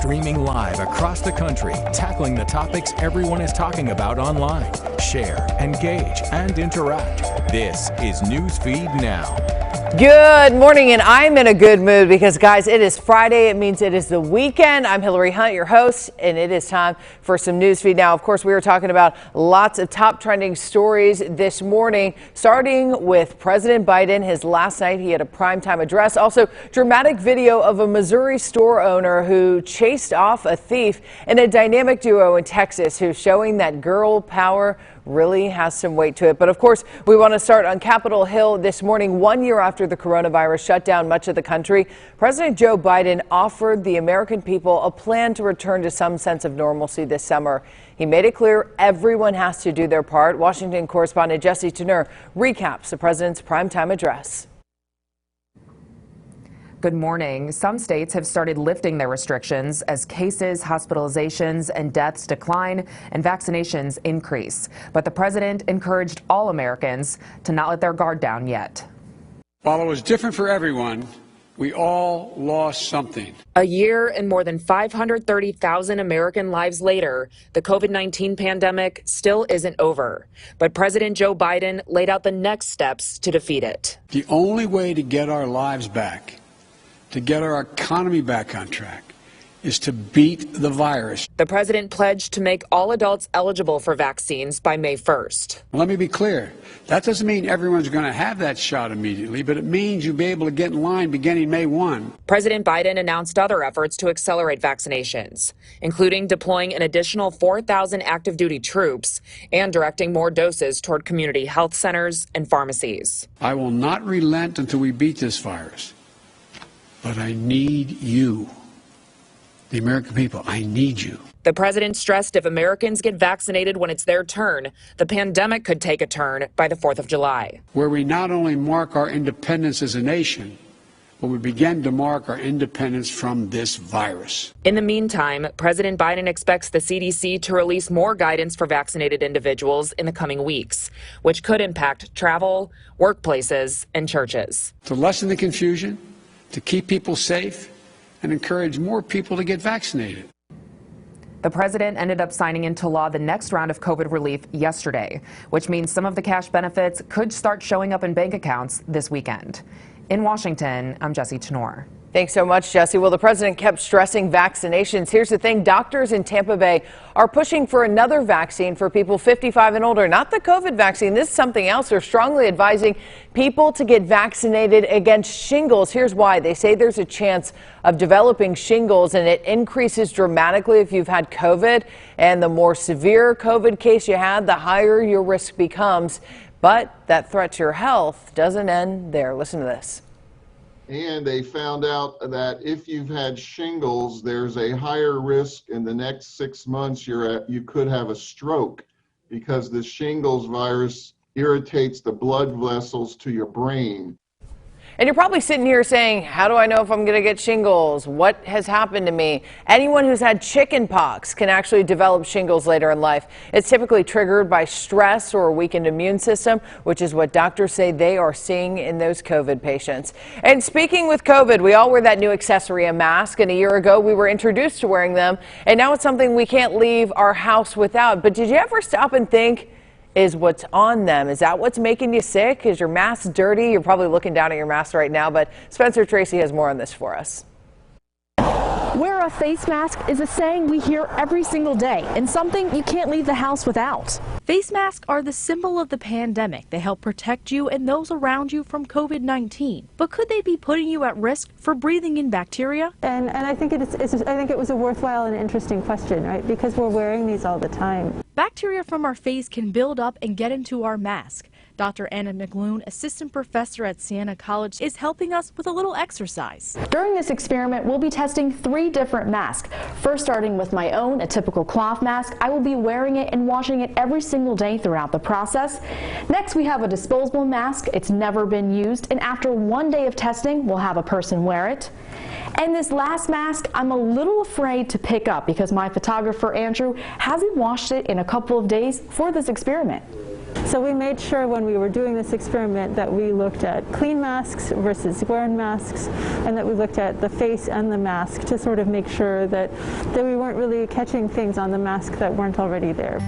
Streaming live across the country, tackling the topics everyone is talking about online. Share, engage, and interact. This is Newsfeed Now. Good morning, and I'm in a good mood because, guys, it is Friday. It means it is the weekend. I'm Hillary Hunt, your host, and it is time for some Newsfeed Now. Of course, we were talking about lots of top trending stories this morning, starting with President Biden. His last night, he had a primetime address. Also, dramatic video of a Missouri store owner who chased off a thief, and a dynamic duo in Texas who's showing that girl power really has some weight to it. But of course, we want to start on Capitol Hill this morning. 1 year after the coronavirus shut down much of the country, President Joe Biden offered the American people a plan to return to some sense of normalcy this summer. He made it clear everyone has to do their part. Washington correspondent Jesse Tenner recaps the president's primetime address. Good morning. Some states have started lifting their restrictions as cases, hospitalizations, and deaths decline and vaccinations increase. But the president encouraged all Americans to not let their guard down yet. While it was different for everyone, we all lost something. A year and more than 530,000 American lives later, the COVID-19 pandemic still isn't over. But President Joe Biden laid out the next steps to defeat it. The only way to get our lives back, to get our economy back on track, is to beat the virus. The president pledged to make all adults eligible for vaccines by May 1st. Let me be clear. That doesn't mean everyone's going to have that shot immediately, but it means you'll be able to get in line beginning May 1. President Biden announced other efforts to accelerate vaccinations, including deploying an additional 4,000 active duty troops and directing more doses toward community health centers and pharmacies. I will not relent until we beat this virus. But I need you, the American people. I need you. The president stressed if Americans get vaccinated when it's their turn, the pandemic could take a turn by the 4th of July. Where we not only mark our independence as a nation, but we begin to mark our independence from this virus. In the meantime, President Biden expects the CDC to release more guidance for vaccinated individuals in the coming weeks, which could impact travel, workplaces, and churches. To lessen the confusion, to keep people safe, and encourage more people to get vaccinated. The president ended up signing into law the next round of COVID relief yesterday, which means some of the cash benefits could start showing up in bank accounts this weekend. In Washington, I'm Jesse Tenor. Thanks so much, Jesse. Well, the president kept stressing vaccinations. Here's the thing. Doctors in Tampa Bay are pushing for another vaccine for people 55 and older. Not the COVID vaccine. This is something else. They're strongly advising people to get vaccinated against shingles. Here's why. They say there's a chance of developing shingles, and it increases dramatically if you've had COVID. And the more severe COVID case you had, the higher your risk becomes. But that threat to your health doesn't end there. Listen to this. And they found out that if you've had shingles, there's a higher risk in the next 6 months you could have a stroke because the shingles virus irritates the blood vessels to your brain. And you're probably sitting here saying, how do I know if I'm going to get shingles? What has happened to me? Anyone who's had chicken pox can actually develop shingles later in life. It's typically triggered by stress or a weakened immune system, which is what doctors say they are seeing in those COVID patients. And speaking with COVID, we all wear that new accessory, a mask. And a year ago, we were introduced to wearing them. And now it's something we can't leave our house without. But did you ever stop and think, is what's on them? Is that what's making you sick? Is your mask dirty? You're probably looking down at your mask right now, but Spencer Tracy has more on this for us. Wear a face mask is a saying we hear every single day and something you can't leave the house without. Face masks are the symbol of the pandemic. They help protect you and those around you from COVID-19. But could they be putting you at risk for breathing in bacteria? And I think I think it was a worthwhile and interesting question, right? Because we're wearing these all the time. Bacteria from our face can build up and get into our mask. Dr. Anna McLoone, assistant professor at Siena College, is helping us with a little exercise. During this experiment, we'll be testing 3 different masks. First, starting with my own, a typical cloth mask. I will be wearing it and washing it every single day throughout the process. Next, we have a disposable mask. It's never been used, and after 1 day of testing, we'll have a person wear it. And this last mask, I'm a little afraid to pick up because my photographer, Andrew, hasn't washed it in a couple of days for this experiment. So we made sure when we were doing this experiment that we looked at clean masks versus wearing masks, and that we looked at the face and the mask to sort of make sure that we weren't really catching things on the mask that weren't already there.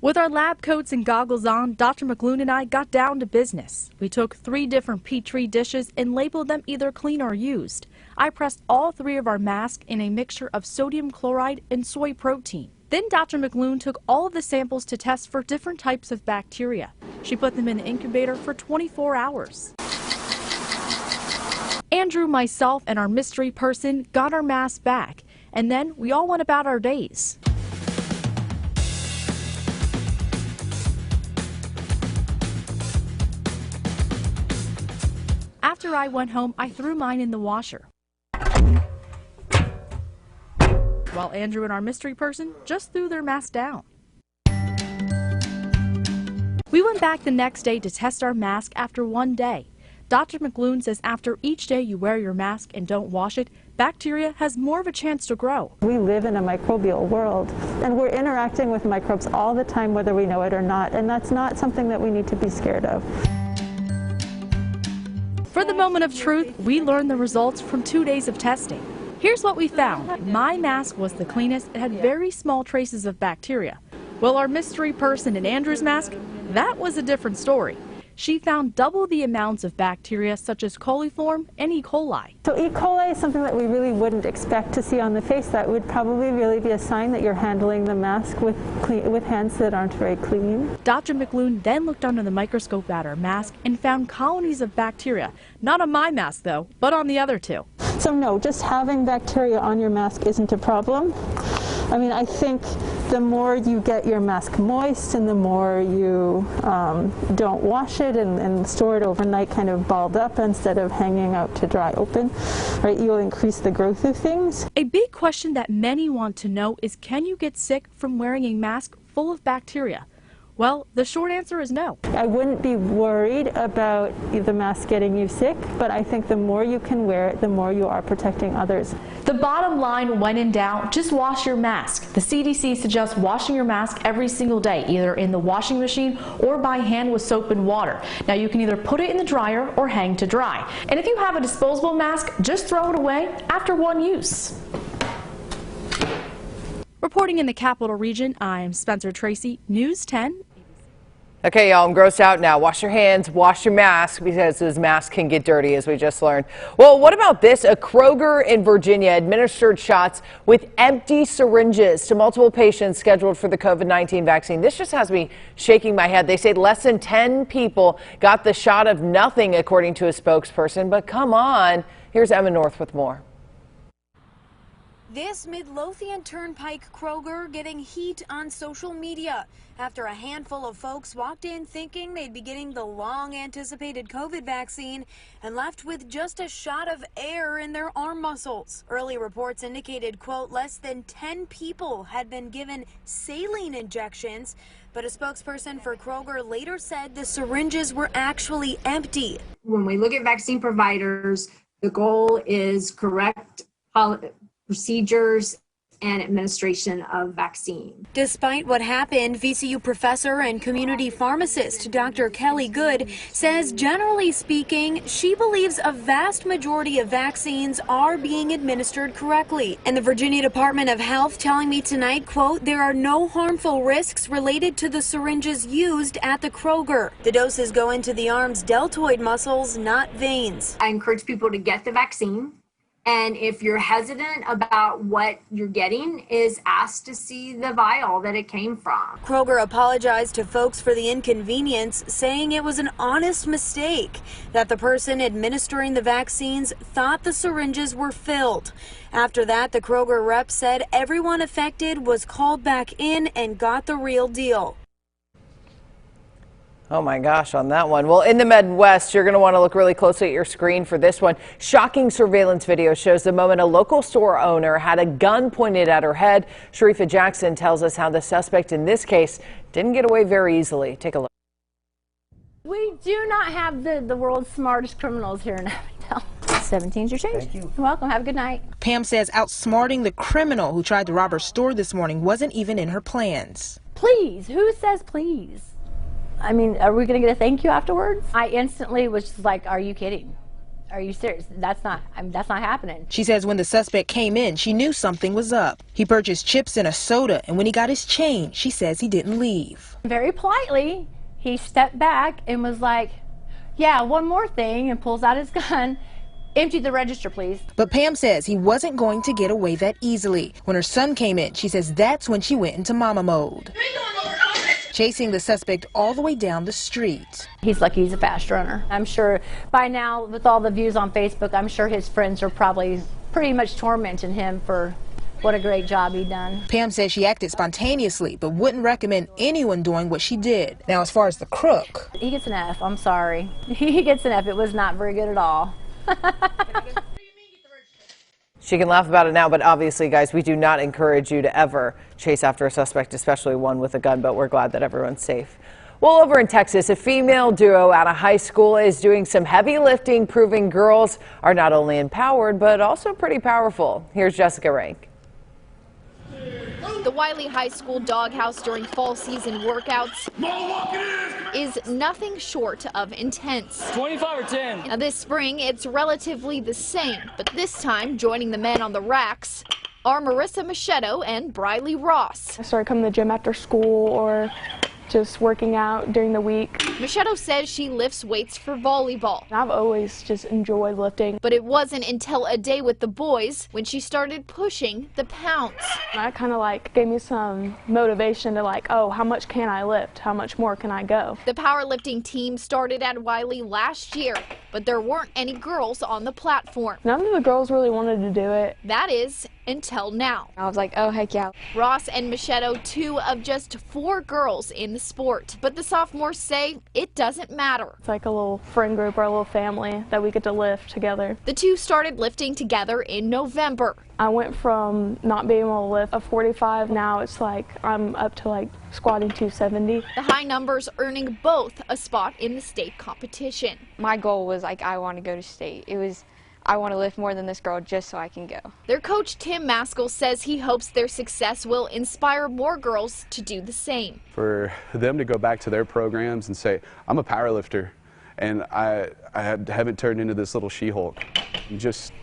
With our lab coats and goggles on, Dr. McLoone and I got down to business. We took 3 different Petri dishes and labeled them either clean or used. I pressed all 3 of our masks in a mixture of sodium chloride and soy protein. Then Dr. McLoone took all of the samples to test for different types of bacteria. She put them in the incubator for 24 hours. Andrew, myself, and our mystery person got our masks back, and then we all went about our days. After I went home, I threw mine in the washer, while Andrew and our mystery person just threw their mask down. We went back the next day to test our mask after 1 day. Dr. McLoone says after each day you wear your mask and don't wash it, bacteria has more of a chance to grow. We live in a microbial world, and we're interacting with microbes all the time, whether we know it or not, and that's not something that we need to be scared of. For the moment of truth, we learned the results from 2 days of testing. Here's what we found. My mask was the cleanest. It had very small traces of bacteria. Well, our mystery person in Andrew's mask, that was a different story. She found double the amounts of bacteria such as coliform and E. coli. So E. coli is something that we really wouldn't expect to see on the face. That would probably really be a sign that you're handling the mask with hands that aren't very clean. Dr. McLoone then looked under the microscope at our mask and found colonies of bacteria. Not on my mask though, but on the other 2. So no, just having bacteria on your mask isn't a problem. I mean, I think the more you get your mask moist and the more you don't wash it and store it overnight kind of balled up instead of hanging out to dry open, right, you'll increase the growth of things. A big question that many want to know is, can you get sick from wearing a mask full of bacteria? Well, the short answer is no. I wouldn't be worried about the mask getting you sick, but I think the more you can wear it, the more you are protecting others. The bottom line, when in doubt, just wash your mask. The CDC suggests washing your mask every single day, either in the washing machine or by hand with soap and water. Now you can either put it in the dryer or hang to dry. And if you have a disposable mask, just throw it away after 1 use. Reporting in the Capital Region, I'm Spencer Tracy, News 10. Okay, y'all, I'm grossed out now. Wash your hands, wash your mask, because those masks can get dirty, as we just learned. Well, what about this? A Kroger in Virginia administered shots with empty syringes to multiple patients scheduled for the COVID-19 vaccine. This just has me shaking my head. They say less than 10 people got the shot of nothing, according to a spokesperson. But come on. Here's Emma North with more. This Midlothian Turnpike Kroger getting heat on social media after a handful of folks walked in thinking they'd be getting the long-anticipated COVID vaccine and left with just a shot of air in their arm muscles. Early reports indicated, quote, less than 10 people had been given saline injections, but a spokesperson for Kroger later said the syringes were actually empty. When we look at vaccine providers, the goal is correct procedures and administration of vaccine. Despite what happened, VCU professor and community pharmacist Dr. Kelly Good says, generally speaking, she believes a vast majority of vaccines are being administered correctly. And the Virginia Department of Health telling me tonight, quote, there are no harmful risks related to the syringes used at the Kroger. The doses go into the arm's deltoid muscles, not veins. I encourage people to get the vaccine. And if you're hesitant about what you're getting, is asked to see the vial that it came from. Kroger apologized to folks for the inconvenience, saying it was an honest mistake, that the person administering the vaccines thought the syringes were filled. After that, the Kroger rep said everyone affected was called back in and got the real deal. Oh my gosh, on that one. Well, in the Midwest, you're going to want to look really closely at your screen for this one. Shocking surveillance video shows the moment a local store owner had a gun pointed at her head. Sharifa Jackson tells us how the suspect in this case didn't get away very easily. Take a look. We do not have the world's smartest criminals here in Abingdon. 17's your change. Thank you. You're welcome. Have a good night. Pam says outsmarting the criminal who tried to rob her store this morning wasn't even in her plans. Please. Who says please? I mean, are we going to get a thank you afterwards? I instantly was just like, are you kidding? Are you serious? That's not happening. She says when the suspect came in, she knew something was up. He purchased chips and a soda, and when he got his change, she says he didn't leave. Very politely, he stepped back and was like, yeah, one more thing, and pulls out his gun. Empty the register, please. But Pam says he wasn't going to get away that easily. When her son came in, she says that's when she went into mama mode, chasing the suspect all the way down the street. He's lucky he's a fast runner. I'm sure by now, with all the views on Facebook, I'm sure his friends are probably pretty much tormenting him for what a great job he done. Pam says she acted spontaneously, but wouldn't recommend anyone doing what she did. Now, as far as the crook, he gets an F. I'm sorry. He gets an F. It was not very good at all. She can laugh about it now, but obviously, guys, we do not encourage you to ever chase after a suspect, especially one with a gun, but we're glad that everyone's safe. Well, over in Texas, a female duo out of high school is doing some heavy lifting, proving girls are not only empowered, but also pretty powerful. Here's Jessica Rank. The Wiley High School doghouse during fall season workouts is nothing short of intense. 25 or 10. Now this spring, it's relatively the same, but this time joining the men on the racks are Marissa Machado and Briley Ross. I started coming to the gym after school or just working out during the week. Machado says she lifts weights for volleyball. I've always just enjoyed lifting. But it wasn't until a day with the boys when she started pushing the pounds. That kind of gave me some motivation to oh, how much can I lift? How much more can I go? The powerlifting team started at Wiley last year, but there weren't any girls on the platform. None of the girls really wanted to do it. That is, until now. I was like, oh, heck yeah. Ross and Machado, 2 of just 4 girls in the sport. But the sophomores say it doesn't matter. It's like a little friend group or a little family that we get to lift together. The 2 started lifting together in November. I went from not being able to lift a 45, now it's I'm up to squatting 270. The high numbers earning both a spot in the state competition. My goal was I want to go to state. It was I want to lift more than this girl just so I can go. Their coach, Tim Maskell, says he hopes their success will inspire more girls to do the same. For them to go back to their programs and say, I'm a power lifter, and I haven't turned into this little She-Hulk. Just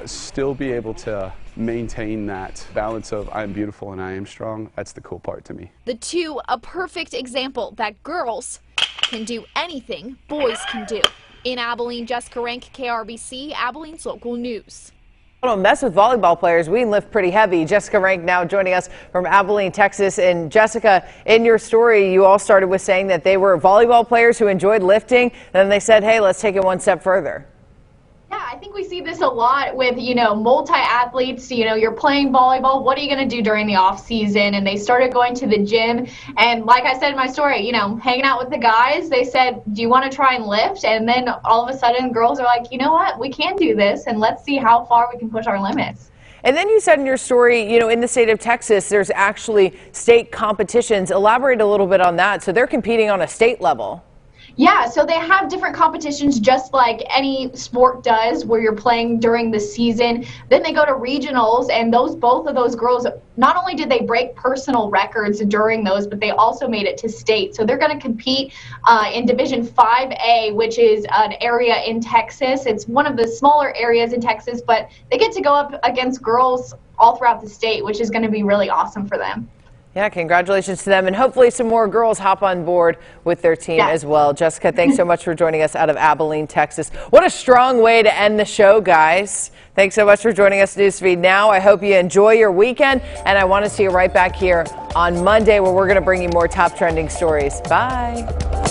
still be able to maintain that balance of I'm beautiful and I am strong. That's the cool part to me. The 2, a perfect example that girls can do anything boys can do. In Abilene, Jessica Rank, KRBC, Abilene's local news. Don't mess with volleyball players. We can lift pretty heavy. Jessica Rank now joining us from Abilene, Texas. And Jessica, in your story, you all started with saying that they were volleyball players who enjoyed lifting. And then they said, hey, let's take it one step further. Yeah, I think we see this a lot with, multi-athletes. You're playing volleyball. What are you going to do during the off season? And they started going to the gym. And like I said in my story, hanging out with the guys, they said, do you want to try and lift? And then all of a sudden girls are like, you know what, we can do this. And let's see how far we can push our limits. And then you said in your story, in the state of Texas, there's actually state competitions. Elaborate a little bit on that. So they're competing on a state level. Yeah, so they have different competitions just like any sport does where you're playing during the season. Then they go to regionals, and both of those girls, not only did they break personal records during those, but they also made it to state. So they're going to compete in Division 5A, which is an area in Texas. It's one of the smaller areas in Texas, but they get to go up against girls all throughout the state, which is going to be really awesome for them. Yeah, congratulations to them, and hopefully some more girls hop on board with their team as well. Jessica, thanks so much for joining us out of Abilene, Texas. What a strong way to end the show, guys. Thanks so much for joining us, Newsfeed Now. I hope you enjoy your weekend, and I want to see you right back here on Monday where we're going to bring you more top trending stories. Bye.